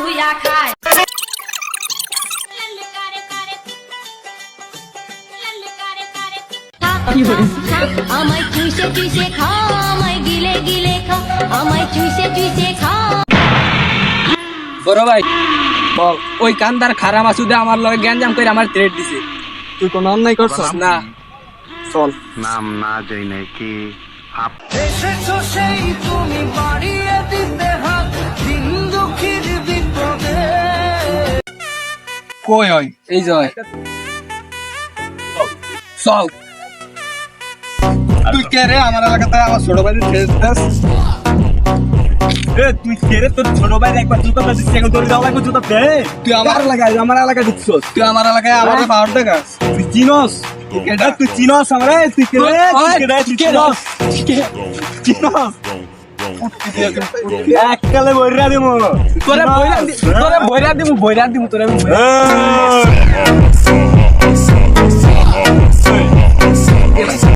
চুইয়া খায় আমায় চুষে চুষে খা আমায় গিলে গিলে খা আমায় চুষে চুষে খা বড় ভাই বল ওই কান্দার খারাপ আসুদে আমার লগে গ্যাঞ্জাম করে আমার থ্রেট দিছে তুই কোন অন্যায় করছস না চল নাম না যাই নাকি আপ এসেছো সেই তুমি বাড়িয়ে দিতে হাত দিন দুঃখীর বিপদে কই হয় এই জয় চল তুই কে রে আমার এলাকাতে আমার ছোট ভাই তুই ছেড়ে তোর ছোট ভাই একবার জুতা দিচ্ছি এখন তোর যাওয়া লাগবে জুতা দে তুই আমার এলাকায় দিচ্ছস তুই আমার এলাকায় আমার পাওয়ার দেখাস তুই চিনস তুই চিনস আমারে তুই কে রে তুই চিনস চিনস এককালে বইরা দিমু তোরে বইরা দিমু তোরে